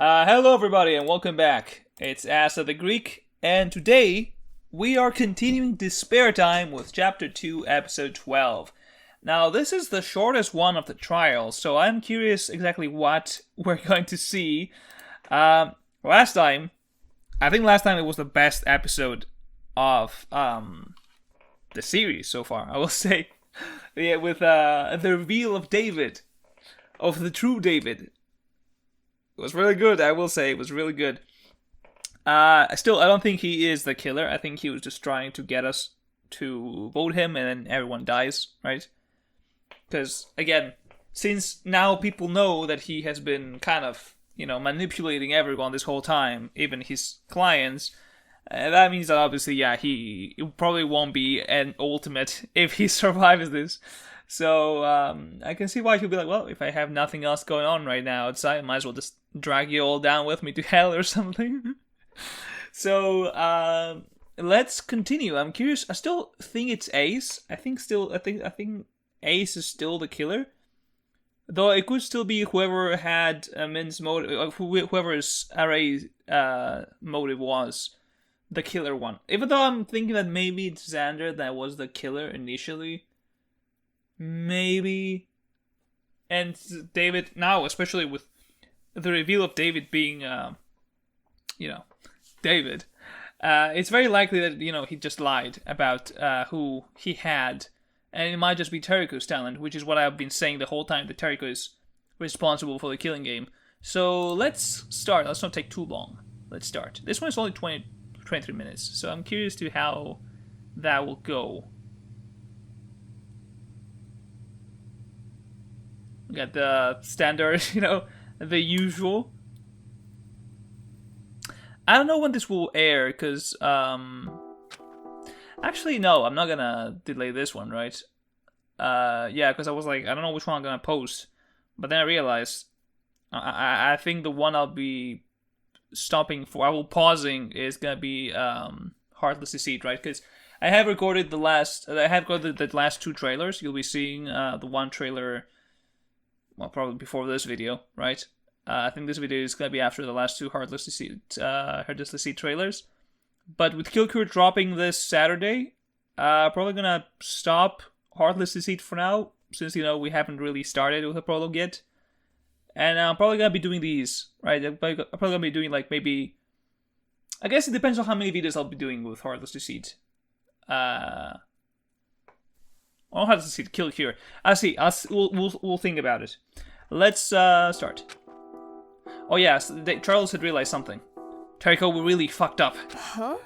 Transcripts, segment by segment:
Hello everybody and welcome back. It's Asa the Greek, and today we are continuing Despair Time with Chapter 2, Episode 12. Now, this is the shortest one of the trials, so I'm curious exactly what we're going to see. Last time it was the best episode of the series so far, I will say. Yeah, with the reveal of David, of the true David. It was really good, I will say. It was really good. I don't think he is the killer. I think he was just trying to get us to vote him and then everyone dies, right? Because, again, since now people know that he has been kind of, manipulating everyone this whole time, even his clients, that means that obviously, he probably won't be an ultimate if he survives this. So, I can see why he'll be like, well, if I have nothing else going on right now outside, I might as well just drag you all down with me to hell or something. So, let's continue. I'm curious. I still think it's Ace. I think Ace is still the killer. Though it could still be whoever had Min's motive, whoever's Array's motive was the killer one. Even though I'm thinking that maybe it's Xander that was the killer initially. Maybe. And David, now, especially with the reveal of David being, David, it's very likely that, he just lied about who he had. And it might just be Teriko's talent, which is what I've been saying the whole time, that Teriko is responsible for the killing game. So let's start. Let's not take too long. Let's start. This one is only 23 minutes, so I'm curious to how that will go. We got the standard, the usual. I don't know when this will air, because, actually, no, I'm not gonna delay this one, right? Because I was like, I don't know which one I'm gonna post. But then I realized, I think the one I'll be pausing is gonna be, Heartless Deceit, right? Because I have recorded the last two trailers. You'll be seeing, the one trailer, well, probably before this video, right? I think this video is gonna be after the last two Heartless Deceit trailers. But with Killcure dropping this Saturday, probably gonna stop Heartless Deceit for now, since, we haven't really started with the prologue yet. And I'm probably gonna be doing these, right? I'm probably gonna be doing, maybe... I guess it depends on how many videos I'll be doing with Heartless Deceit. Or Heartless Deceit, Killcure. We'll think about it. Let's start. Oh yeah, Charles had realized something. Teriko really fucked up. Huh?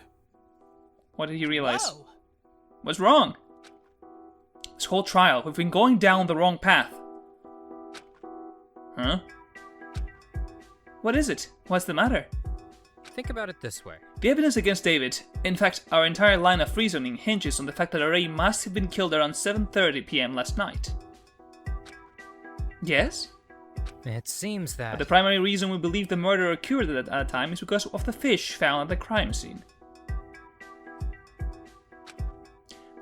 What did he realize? Whoa. What's wrong? This whole trial, we've been going down the wrong path. Huh? What is it? What's the matter? Think about it this way. The evidence against David, in fact, our entire line of reasoning hinges on the fact that Array must have been killed around 7:30 p.m. last night. Yes? It seems that... But the primary reason we believe the murder occurred at that time is because of the fish found at the crime scene.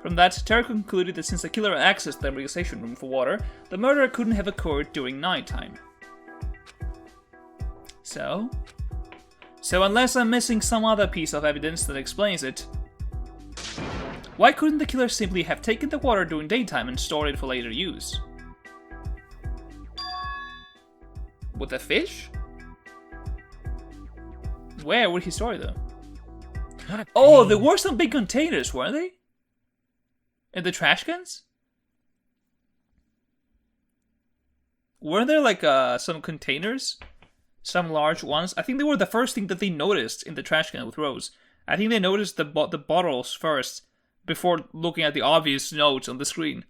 From that, Terry concluded that since the killer accessed the realization room for water, the murder couldn't have occurred during nighttime. So unless I'm missing some other piece of evidence that explains it, why couldn't the killer simply have taken the water during daytime and stored it for later use? With the fish? Where would he store it, though? Oh, there were some big containers, weren't they? In the trash cans? Weren't there, some containers? Some large ones? I think they were the first thing that they noticed in the trash can with Rose. I think they noticed the bottles first, before looking at the obvious notes on the screen.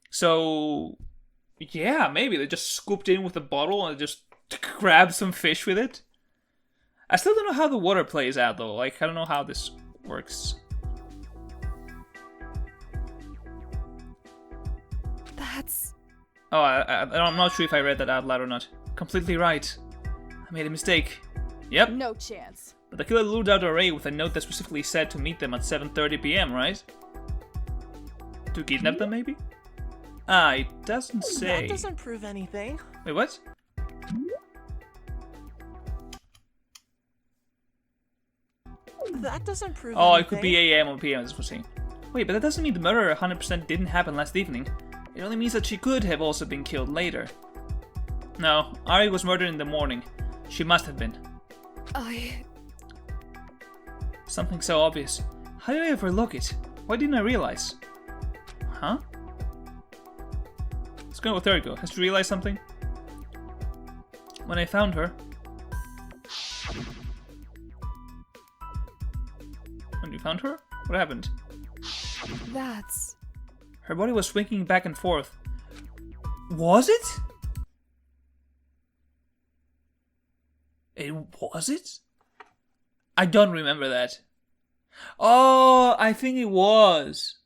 So... yeah, maybe they just scooped in with a bottle and just grabbed some fish with it. I still don't know how the water plays out, though. I don't know how this works. That's... Oh, I'm not sure if I read that out loud or not. Completely right. I made a mistake. Yep. No chance. But the killer lured out Array with a note that specifically said to meet them at 7:30 p.m., right? To kidnap them, maybe? Ah, it doesn't say. That doesn't prove anything. Wait, what? That doesn't prove Oh, anything. it could be AM or PM, as we're saying. Wait, but that doesn't mean the murder 100% didn't happen last evening. It only means that she could have also been killed later. No, Ari was murdered in the morning. She must have been. Something so obvious. How did I overlook it? Why didn't I realize? Huh? Let's go with Ergo. Has she realized something? When I found her... When you found her? What happened? That's... Her body was swinging back and forth. Was it? It was it? I don't remember that. Oh, I think it was.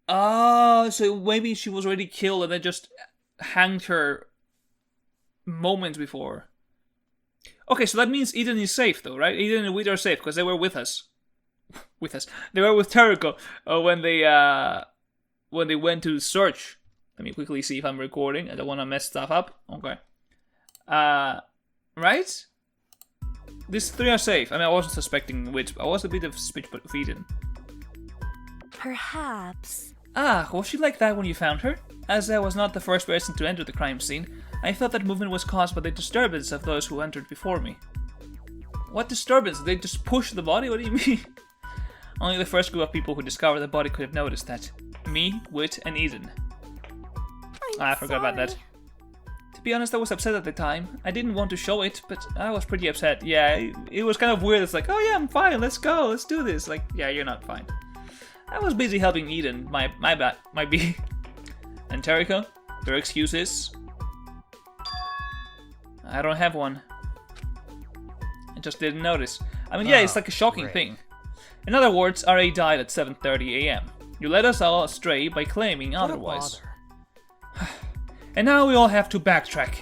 Oh, so maybe she was already killed and they just hanged her moments before. Okay, so that means Eden is safe though, right? Eden and Wheat are safe because they were with us. They were with Teriko when they went to search. Let me quickly see if I'm recording. I don't want to mess stuff up. Okay. Right? These three are safe. I mean, I wasn't suspecting which. I was a bit of suspicious of Eden. Perhaps. Ah, was she like that when you found her? As I was not the first person to enter the crime scene, I thought that movement was caused by the disturbance of those who entered before me. What disturbance? Did they just push the body? What do you mean? Only the first group of people who discovered the body could have noticed that. Me, Wit, and Eden. I forgot about that. To be honest, I was upset at the time. I didn't want to show it, but I was pretty upset. Yeah, it was kind of weird. It's like, oh yeah, I'm fine, let's go, let's do this. Like, yeah, you're not fine. I was busy helping Eden, my bad, might be. And Teriko, your excuse is? I don't have one. I just didn't notice. I mean, yeah, it's like a shocking thing. In other words, RA died at 7:30 AM. You led us all astray by claiming otherwise. And now we all have to backtrack.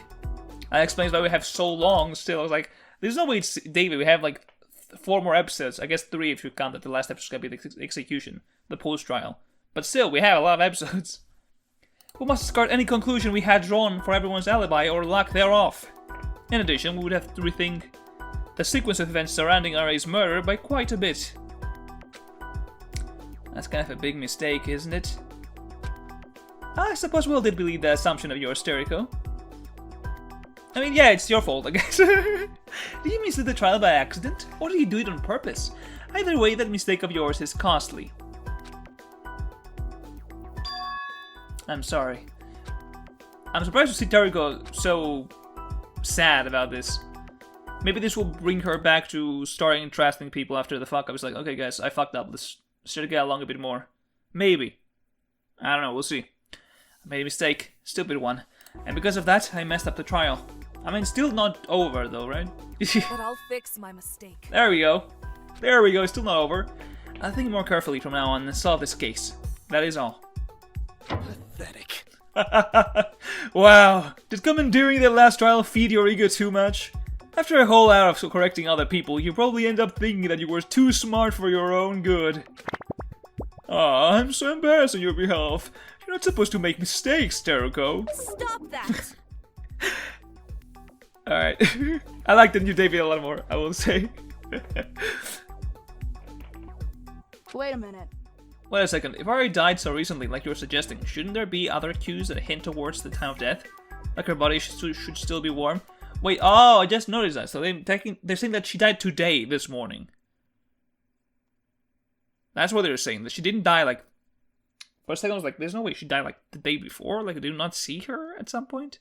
That explains why we have so long still. I was like, there's no way it's David. We have like 4 more episodes. I guess 3 if you count that the last episode's gonna be the execution, the post-trial. But still, we have a lot of episodes. We must discard any conclusion we had drawn for everyone's alibi or lack thereof. In addition, we would have to rethink the sequence of events surrounding RA's murder by quite a bit. That's kind of a big mistake, isn't it? I suppose Will did believe the assumption of yours, Teriko. I mean, yeah, it's your fault, I guess. Did you miss the trial by accident? Or did you do it on purpose? Either way, that mistake of yours is costly. I'm sorry. I'm surprised to see Teriko so sad about this. Maybe this will bring her back to starting trusting people after the fuck up. It's like, okay guys, I fucked up. Let's get along a bit more. Maybe. I don't know, we'll see. I made a mistake. Stupid one. And because of that, I messed up the trial. I mean, still not over though, right? But I'll fix my mistake. There we go. There we go, still not over. I'll think more carefully from now on and solve this case. That is all. Pathetic. Wow. Did commandeering the last trial feed your ego too much? After a whole hour of correcting other people, you probably end up thinking that you were too smart for your own good. Ah, I'm so embarrassed on your behalf. You're not supposed to make mistakes, Teriko. Stop that! Alright. I like the new David a lot more, I will say. Wait a minute. Wait a second. If Ari died so recently, like you're suggesting, shouldn't there be other cues that hint towards the time of death? Like her body should still be warm? Wait, oh, I just noticed that. So they're saying that she died today, this morning. That's what they're saying. That she didn't die like... For a second I was like, there's no way she died like the day before. Like, did you not see her at some point?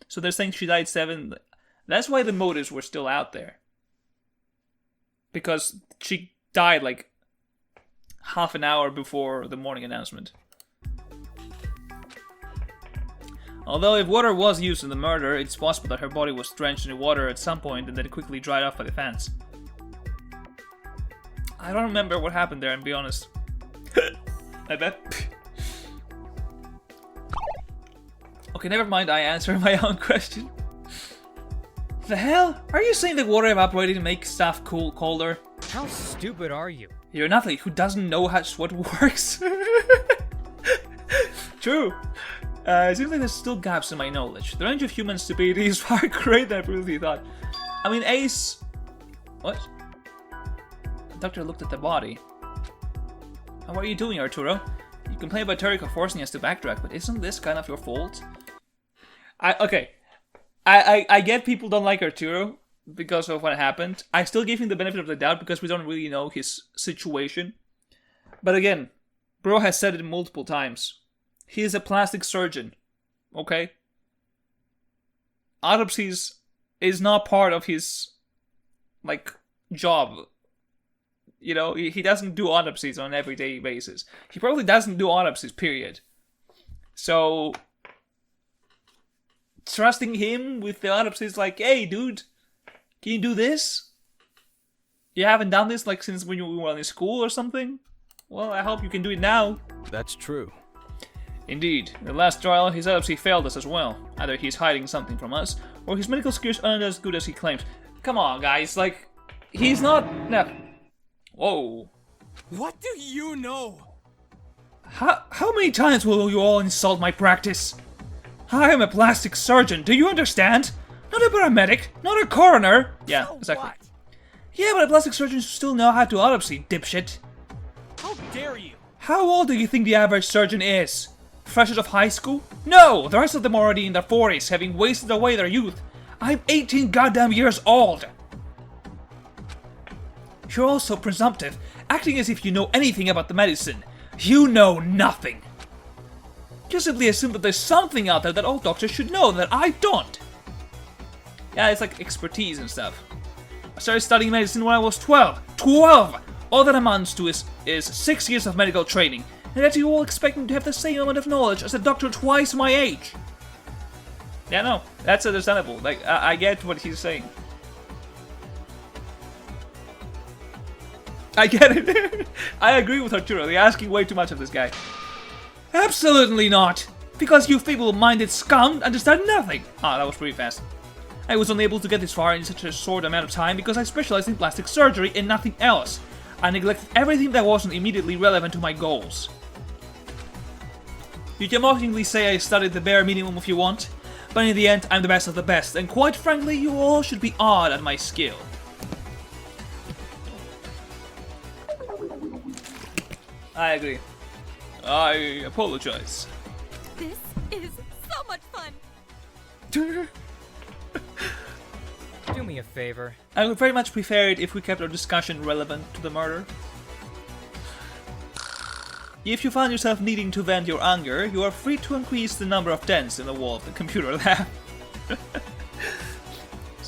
So they're saying she died 7... That's why the motives were still out there. Because she died like half an hour before the morning announcement. Although if water was used in the murder, it's possible that her body was drenched in water at some point and then quickly dried off by the fans. I don't remember what happened there, and be honest. I bet. Okay, never mind, I answered my own question. The hell? Are you saying that water evaporating to make stuff colder? How stupid are you? You're an athlete who doesn't know what works. True. It seems like there's still gaps in my knowledge. The range of human stupidity is far greater than I previously thought. I mean, Ace... What? doctor looked at the body. How are you doing, Arturo? You complain about Turek forcing us to backtrack, but isn't this kind of your fault? I get people don't like Arturo because of what happened. I still give him the benefit of the doubt because we don't really know his situation. But again, bro has said it multiple times. He is a plastic surgeon. Okay? Autopsies is not part of his, like, job. You know, he doesn't do autopsies on an everyday basis. He probably doesn't do autopsies, period. So, trusting him with the autopsies, like, hey, dude, can you do this? You haven't done this, like, since when you were in school or something? Well, I hope you can do it now. That's true. Indeed, in the last trial, his autopsy failed us as well. Either he's hiding something from us, or his medical skills aren't as good as he claims. Come on, guys, like, he's not... No. Whoa. What do you know? How many times will you all insult my practice? I am a plastic surgeon, do you understand? Not a paramedic, not a coroner. Yeah, So exactly. what? Yeah, but a plastic surgeon should still know how to autopsy, dipshit. How dare you? How old do you think the average surgeon is? Fresh out of high school? No, the rest of them are already in their 40s, having wasted away their youth. I'm 18 goddamn years old. You're all so presumptive, acting as if you know anything about the medicine. You know nothing. You simply assume that there's something out there that all doctors should know that I don't. Yeah, it's like expertise and stuff. I started studying medicine when I was 12. 12! All that amounts to is 6 years of medical training. And yet you all expect me to have the same amount of knowledge as a doctor twice my age. Yeah, no, that's understandable. Like, I get what he's saying. I get it. I agree with Arturo. They're asking way too much of this guy. Absolutely not. Because you feeble-minded scum understand nothing. Ah, that was pretty fast. I was unable to get this far in such a short amount of time because I specialized in plastic surgery and nothing else. I neglected everything that wasn't immediately relevant to my goals. You can mockingly say I studied the bare minimum if you want, but in the end I'm the best of the best, and quite frankly you all should be awed at my skill. I agree. I apologize. This is so much fun. Do me a favor. I would very much prefer it if we kept our discussion relevant to the murder. If you find yourself needing to vent your anger, you are free to increase the number of dents in the wall of the computer lab.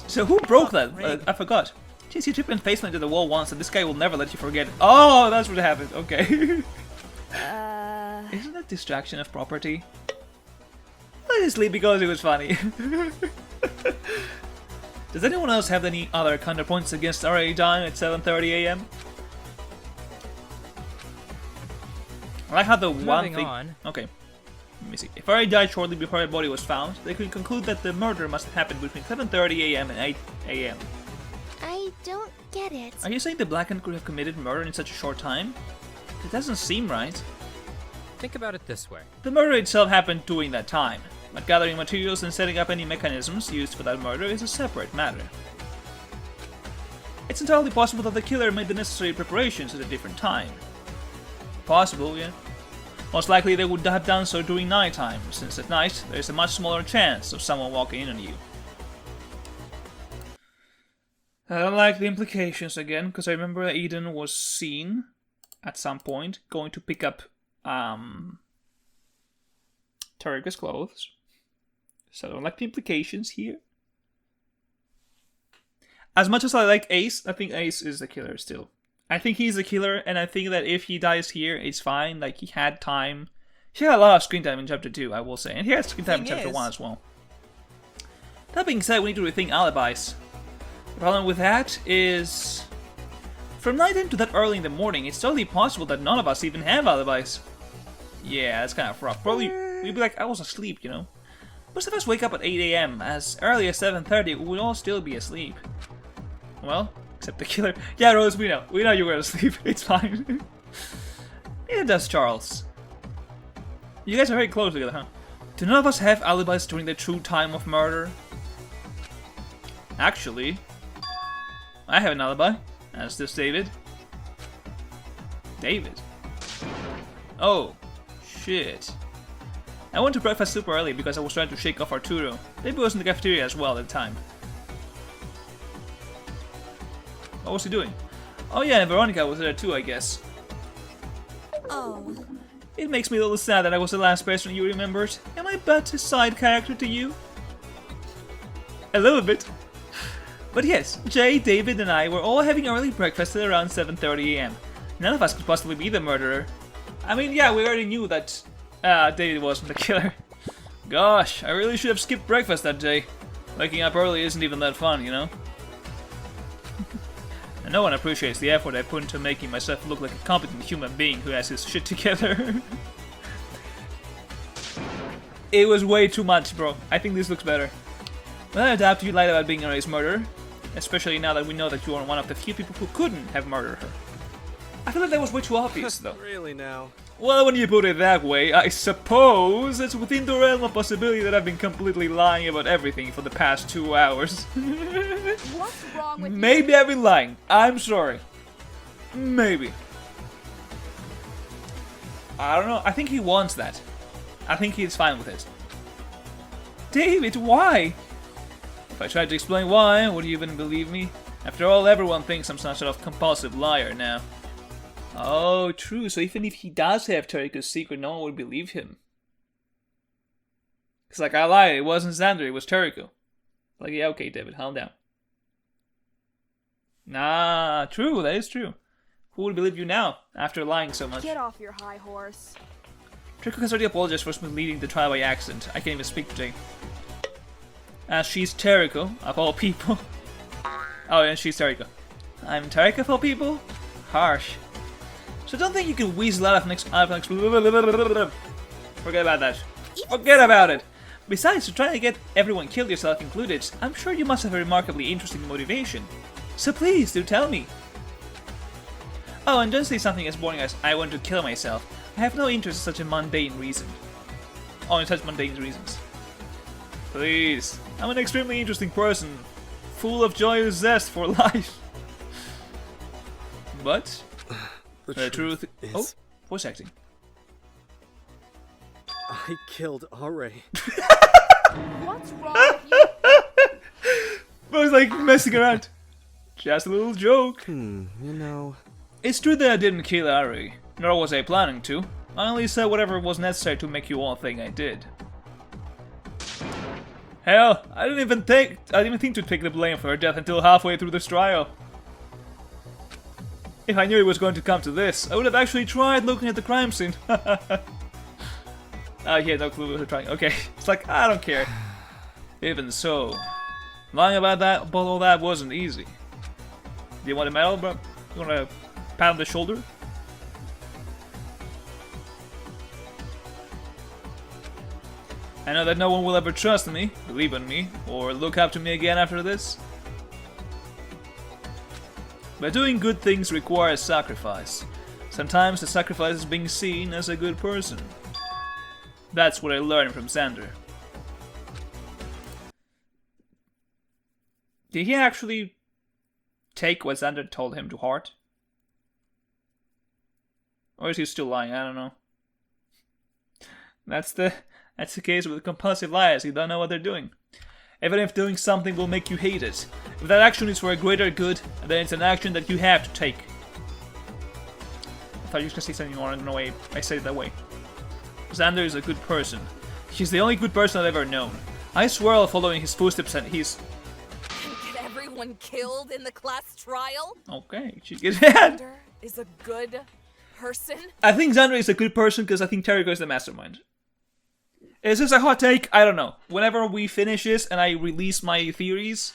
So who broke that? I forgot. Jeez, you tripped and face planted the wall once and this guy will never let you forget. Oh, that's what happened. Okay. Isn't that distraction of property? Let it sleep because it was funny. Does anyone else have any other counterpoints against RA dying at 7:30 AM? I like how the one Moving thing... on. Okay. Let me see. If RA died shortly before her body was found, they could conclude that the murder must have happened between 7:30 AM and 8 AM. I don't get it. Are you saying the Blackened could have committed murder in such a short time? It doesn't seem right. Think about it this way. The murder itself happened during that time, but gathering materials and setting up any mechanisms used for that murder is a separate matter. It's entirely possible that the killer made the necessary preparations at a different time. Possible, yeah. Most likely they would have done so during nighttime, since at night there is a much smaller chance of someone walking in on you. I don't like the implications again, because I remember Eden was seen at some point going to pick up Tarika's clothes. So I don't like the implications here. As much as I like Ace, I think Ace is the killer still. I think he's the killer, and I think that if he dies here, it's fine. Like, he had time. He had a lot of screen time in Chapter 2, I will say. And he had screen time in Chapter 1 as well. That being said, we need to rethink alibis. The problem with that is... From night into that early in the morning, it's totally possible that none of us even have alibis. Yeah, that's kind of rough. Probably, we'd be like, I was asleep, you know? Most of us wake up at 8 AM. As early as 7:30, we would all still be asleep. Well, except the killer. Yeah, Rose, we know. We know you were asleep. It's fine. Neither does Charles. You guys are very close together, huh? Do none of us have alibis during the true time of murder? Actually, I have an alibi, as does David. David. Oh, shit. I went to breakfast super early because I was trying to shake off Arturo. David was in the cafeteria as well at the time. What was he doing? Oh yeah, and Veronica was there too, I guess. Oh. It makes me a little sad that I was the last person you remembered. Am I but a side character to you? A little bit. But yes, Jay, David, and I were all having early breakfast at around 7:30 AM. None of us could possibly be the murderer. I mean, yeah, we already knew that David wasn't the killer. Gosh, I really should have skipped breakfast that day. Waking up early isn't even that fun, you know? And no one appreciates the effort I put into making myself look like a competent human being who has his shit together. It was way too much, bro. I think this looks better. Well, I doubt you lied about being Ari's murderer. Especially now that we know that you are one of the few people who couldn't have murdered her. I feel like that was way too obvious, though. Really now? Well, when you put it that way, I suppose it's within the realm of possibility that I've been completely lying about everything for the past 2 hours. What's wrong with Maybe I've been lying. I'm sorry. Maybe. I don't know. I think he wants that. I think he's fine with it. David, why? If I tried to explain why, would you even believe me? After all, everyone thinks I'm some sort of compulsive liar now. Oh, true. So even if he does have Tariko's secret, no one would believe him. It's like, I lied. It wasn't Xander. It was Tariko. Like, yeah, okay, David, calm down. Nah, true. That is true. Who would believe you now, after lying so much? Get off your high horse. Tariko has already apologized for leading the trial by accident. I can't even speak today. As she's Tariko, of all people. Oh, and she's Tariko. I'm Tariko of all people? Harsh. So don't think you can weasel out of next. Forget about that. Forget about it. Besides, to try to get everyone killed, yourself included, I'm sure you must have a remarkably interesting motivation. So please, do tell me. Oh, and don't say something as boring as I want to kill myself. I have no interest in such a mundane reason. Oh, in such mundane reasons. Please. I'm an extremely interesting person, full of joyous zest for life. But the truth is... Oh, voice acting. I killed Are. What's wrong with you? I was like messing around. Just a little joke. You know... It's true that I didn't kill Ari, nor was I planning to. I only said whatever was necessary to make you all think I did. Hell, I didn't even think to take the blame for her death until halfway through this trial. If I knew it was going to come to this, I would have actually tried looking at the crime scene. He had no clue what was trying. Okay, it's like, I don't care. Even so, lying about all that wasn't easy. Do you want a medal, bro? You want a pat on the shoulder? I know that no one will ever trust me, believe in me, or look up to me again after this. But doing good things requires sacrifice. Sometimes the sacrifice is being seen as a good person. That's what I learned from Xander. Did he actually take what Xander told him to heart? Or is he still lying? I don't know. That's the case with compulsive liars. You don't know what they're doing. Even if doing something will make you hate it, if that action is for a greater good, then it's an action that you have to take. I thought you were going to say something more. I don't know why I said it that way. Xander is a good person. He's the only good person I've ever known. I swear I'll follow in his footsteps and he's... Get everyone killed in the class trial? Okay, she gets mad. Xander is a good person? I think Xander is a good person because I think Tariko is the mastermind. Is this a hot take? I don't know. Whenever we finish this and I release my theories,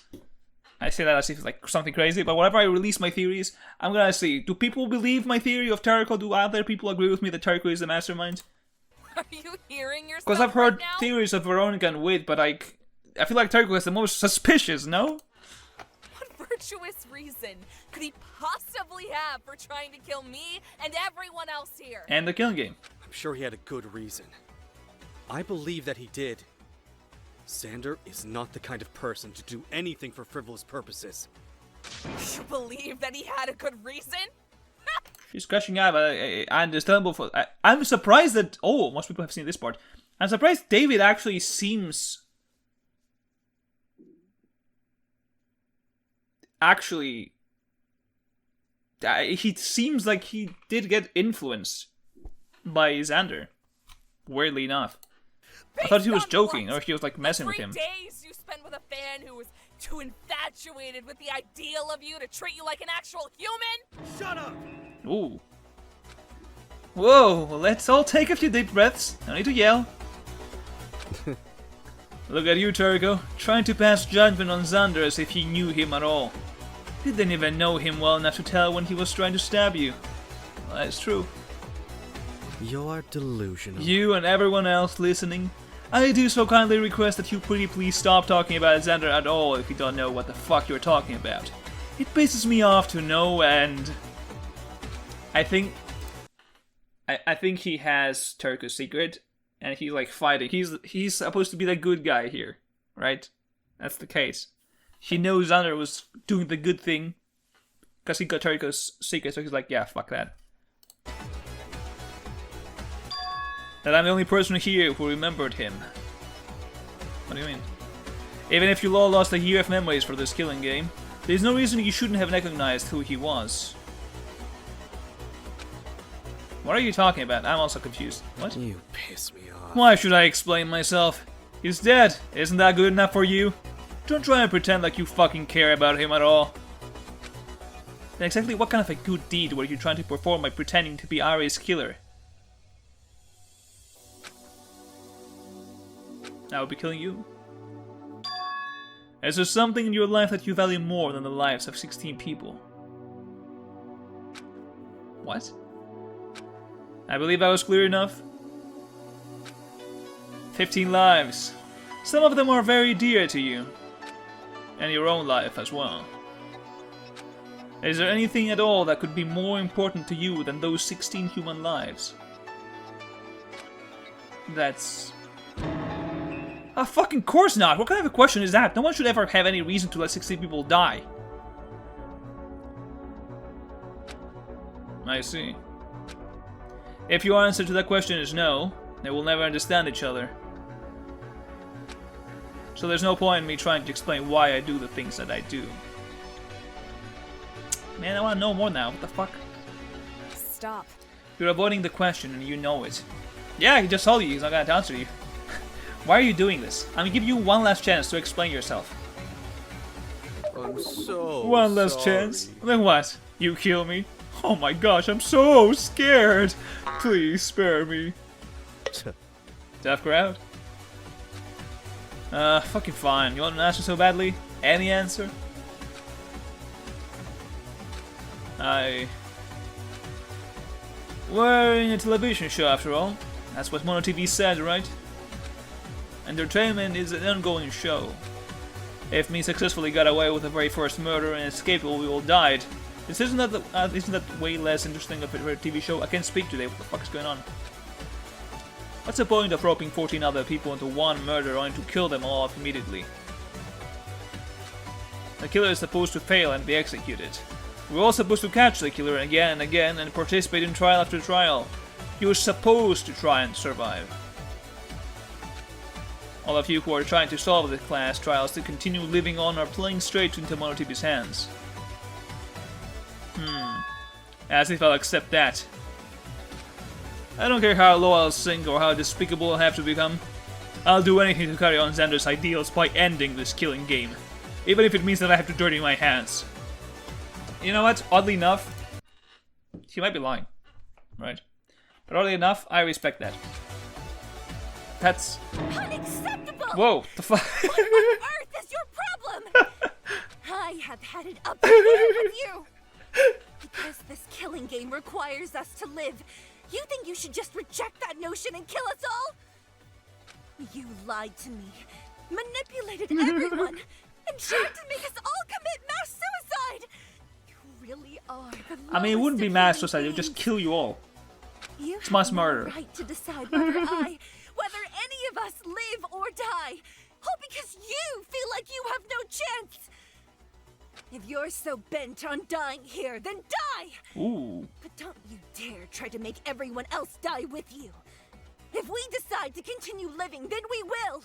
I say that as if it's like something crazy, but whenever I release my theories, I'm gonna see, do people believe my theory of Tariko? Do other people agree with me that Tariko is the mastermind? Are you hearing yourself? Because I've heard right now? theories of Veronica and Wade, but I feel like Tariko is the most suspicious, no? What virtuous reason could he possibly have for trying to kill me and everyone else here? And the killing game. I'm sure he had a good reason. I believe that he did. Xander is not the kind of person to do anything for frivolous purposes. You believe that he had a good reason? She's crashing out, but understandable for... I'm surprised that... Oh, most people have seen this part. I'm surprised David actually seems... Actually... he seems like he did get influenced by Xander. Weirdly enough. I thought he was joking, or he was like messing with him. 3 days you spent with a fan who was too infatuated with the ideal of you to treat you like an actual human? Shut up! Ooh. Whoa, well, let's all take a few deep breaths. No need to yell. Look at you, Turco, trying to pass judgment on Xander as if he knew him at all. You didn't even know him well enough to tell when he was trying to stab you. Well, that's true. You're delusional. You and everyone else listening, I do so kindly request that you pretty please stop talking about Xander at all if you don't know what the fuck you're talking about. It pisses me off to know, and I think he has Turco's secret, and he's like fighting. He's supposed to be the good guy here, right? That's the case. He knows Xander was doing the good thing because he got Turco's secret, so he's like, yeah, fuck that. That I'm the only person here who remembered him. What do you mean? Even if you all lost a year of memories for this killing game, there's no reason you shouldn't have recognized who he was. What are you talking about? I'm also confused. What? You piss me off. Why should I explain myself? He's dead. Isn't that good enough for you? Don't try and pretend like you fucking care about him at all. Then exactly what kind of a good deed were you trying to perform by pretending to be Ari's killer? I would be killing you. Is there something in your life that you value more than the lives of 16 people? What? I believe I was clear enough. 15 lives. Some of them are very dear to you. And your own life as well. Is there anything at all that could be more important to you than those 16 human lives? That's... fucking course not! What kind of a question is that? No one should ever have any reason to let 16 people die. I see. If your answer to that question is no, then we'll never understand each other. So there's no point in me trying to explain why I do the things that I do. Man, I want to know more now. What the fuck? Stop. You're avoiding the question and you know it. Yeah, he just told you he's not gonna answer you. Why are you doing this? I'm gonna give you one last chance to explain yourself. I'm so One last sorry. chance? Then what? You kill me? Oh my gosh, I'm so scared. Please spare me. Tough crowd. Fucking fine. You want an answer so badly? Any answer? We're in a television show after all. That's what Mono TV said, right? Entertainment is an ongoing show. If me successfully got away with the very first murder and escaped while we all died, isn't that way less interesting of a TV show? I can't speak today. What the fuck is going on? What's the point of roping 14 other people into one murder only to kill them all off immediately? The killer is supposed to fail and be executed. We're all supposed to catch the killer again and again and participate in trial after trial. You're supposed to try and survive. All of you who are trying to solve the class trials to continue living on are playing straight into Mono TV's hands. As if I'll accept that. I don't care how low I'll sink or how despicable I'll have to become. I'll do anything to carry on Xander's ideals by ending this killing game. Even if it means that I have to dirty my hands. You know what? Oddly enough, he might be lying. Right? But oddly enough, I respect that. That's... Unacceptable! Whoa, the fuck? What on earth is your problem? I have had it up to here with you. Because this killing game requires us to live, you think you should just reject that notion and kill us all? You lied to me, manipulated everyone, and tried to make us all commit mass suicide. You really are the I mean, it wouldn't be lowest of mass human suicide, it would just beings. kill you all. You It's mass have no murder. right to decide whether whether any of us live or die. All because you feel like you have no chance. If you're so bent on dying here, then die! Ooh. But don't you dare try to make everyone else die with you. If we decide to continue living, then we will.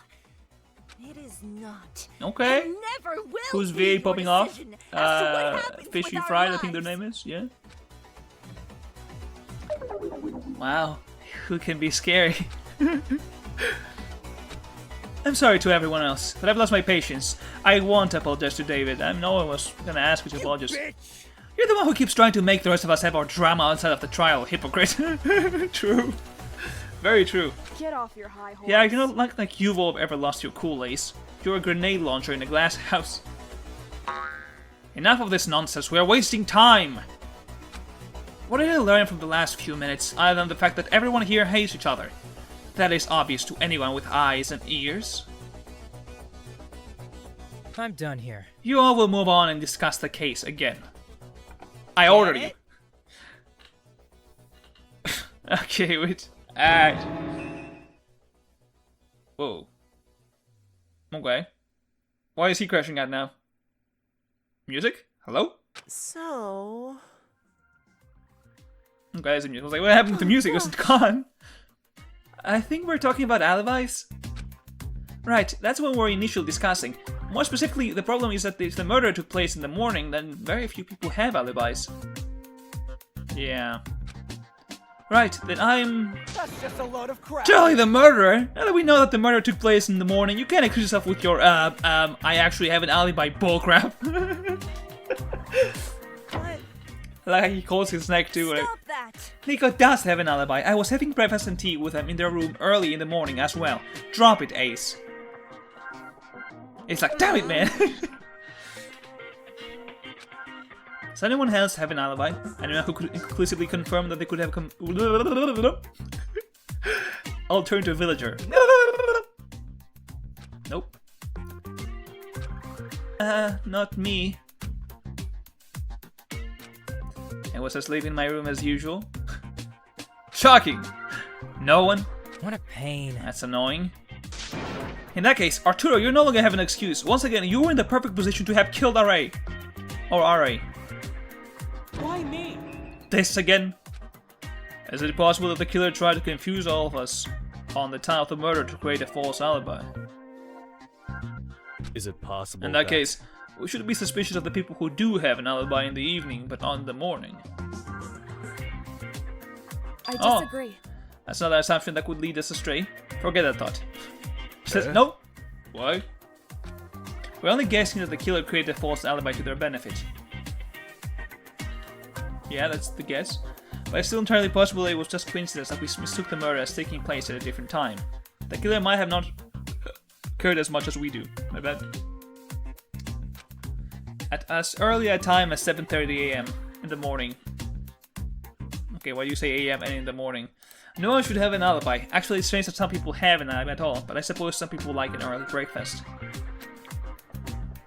It is not. Okay. And never will. Who's be VA your popping off? decision as to what happens Fishy with our Fried, I think their lives. name is. Yeah. Wow. Who can be scary? I'm sorry to everyone else, but I've lost my patience. I want to apologize to David. I know I was gonna ask you to apologize. You're the one who keeps trying to make the rest of us have our drama outside of the trial, hypocrite. True. Very true. Get off your high horse. Yeah, you know, like you've all ever lost your cool ace. You're a grenade launcher in a glass house. Enough of this nonsense, we are wasting time! What did I learn from the last few minutes, other than the fact that everyone here hates each other? That is obvious to anyone with eyes and ears. I'm done here. You all will move on and discuss the case again. I ordered you. Okay, wait. Alright. Whoa. Okay. Why is he crashing out now? Music? Hello? So... Okay, there's the music. I was like, what happened to the music? Was it gone? I think we're talking about alibis. Right, that's what we're initially discussing. More specifically, the problem is that if the murder took place in the morning, then very few people have alibis. Yeah. Right, then I'm... That's just a load of crap. Charlie the murderer! Now that we know that the murder took place in the morning, you can't accuse yourself with your, I actually have an alibi bullcrap. What? Like he calls his neck too. Like, Stop that! Nico does have an alibi. I was having breakfast and tea with them in their room early in the morning as well. Drop it, Ace. It's like, damn it, man! Does anyone else have an alibi? Anyone who could conclusively confirm that they could have I'll turn to a villager. Nope. Not me. I was asleep in my room as usual. Shocking! No one? What a pain. That's annoying. In that case, Arturo, you no longer have an excuse. Once again, you were in the perfect position to have killed R.A. Or R.A. Why me? This again? Is it possible that the killer tried to confuse all of us on the time of the murder to create a false alibi? Is it possible In that case, we should be suspicious of the people who do have an alibi in the evening, but not in the morning. I Oh. disagree. That's another assumption that could lead us astray. Forget that thought. She says, no. Why? We're only guessing that the killer created a false alibi to their benefit. Yeah, that's the guess. But it's still entirely possible it was just coincidence that we mistook the murder as taking place at a different time. The killer might have not cared as much as we do. My bad. At as early a time as 7:30 a.m. in the morning. Okay, why do you say a.m. and in the morning? No one should have an alibi. Actually, it's strange that some people have an alibi at all, but I suppose some people like an early breakfast.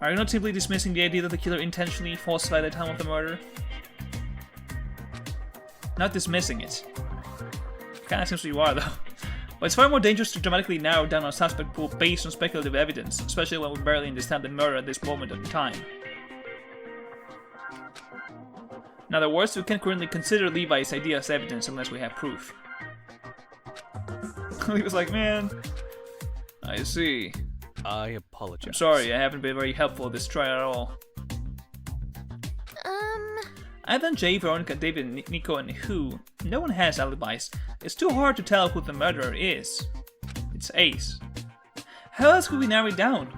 Are you not simply dismissing the idea that the killer intentionally falsified the time of the murder? Not dismissing it. Kinda seems you are, though. But it's far more dangerous to dramatically narrow down our suspect pool based on speculative evidence, especially when we barely understand the murder at this moment of time. In other words, we can't currently consider Levi's idea as evidence unless we have proof. He was like, man, I see. I apologize. I'm sorry, I haven't been very helpful this trial at all. Other than Jay, Veronica, David, Nico, and Who, no one has alibis. It's too hard to tell who the murderer is. It's Ace. How else could we narrow it down?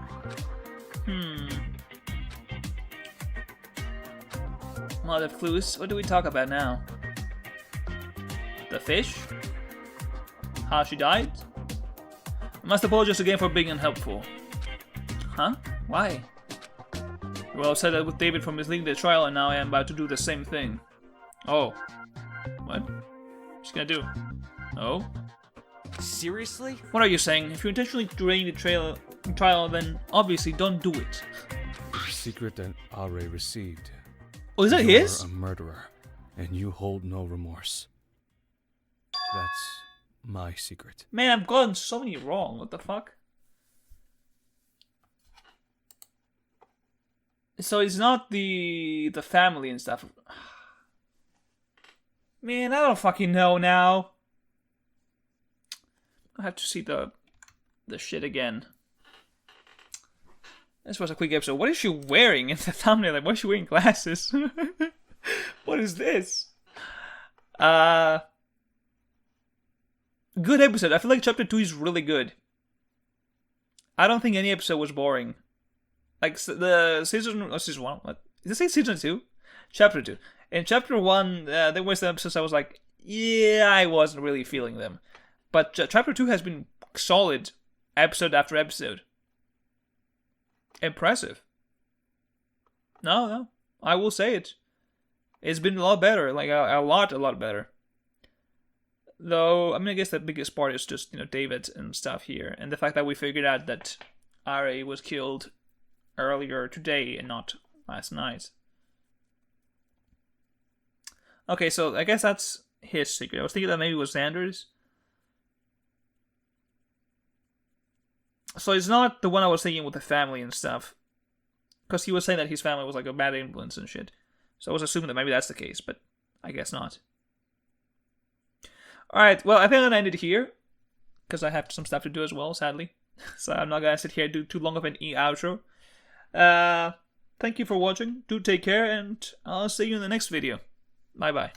A lot of clues. What do we talk about now? The fish? How she died? I must apologize again for being unhelpful. Huh? Why? You were upset with David for misleading the trial, and now I am about to do the same thing. Oh. What? What's she gonna do? Oh? Seriously? What are you saying? If you're intentionally delaying the trial, then obviously don't do it. The secret that Are received. Oh, is that You're his? a murderer, and you hold no remorse. That's my secret. Man, I've gotten so many wrong. What the fuck? So it's not the family and stuff. Man, I don't fucking know now. I have to see the shit again. This was a quick episode. What is she wearing in the thumbnail? Like, why is she wearing glasses? What is this? Good episode. I feel like chapter 2 is really good. I don't think any episode was boring. Like the season 1. What? Did I say season 2? Chapter 2. In chapter 1, there were some episodes I was like, yeah, I wasn't really feeling them. But chapter 2 has been solid, episode after episode. Impressive. No, I will say it. It's been a lot better, like a lot better. Though, I mean, I guess the biggest part is just, David and stuff here. And the fact that we figured out that Ari was killed earlier today and not last night. Okay, so I guess that's his secret. I was thinking that maybe it was Xander's. So it's not the one I was thinking with the family and stuff. Because he was saying that his family was like a bad influence and shit. So I was assuming that maybe that's the case, but I guess not. Alright, well, I think I'm going to end it here. Because I have some stuff to do as well, sadly. So I'm not going to sit here and do too long of an outro. Thank you for watching. Do take care, and I'll see you in the next video. Bye-bye.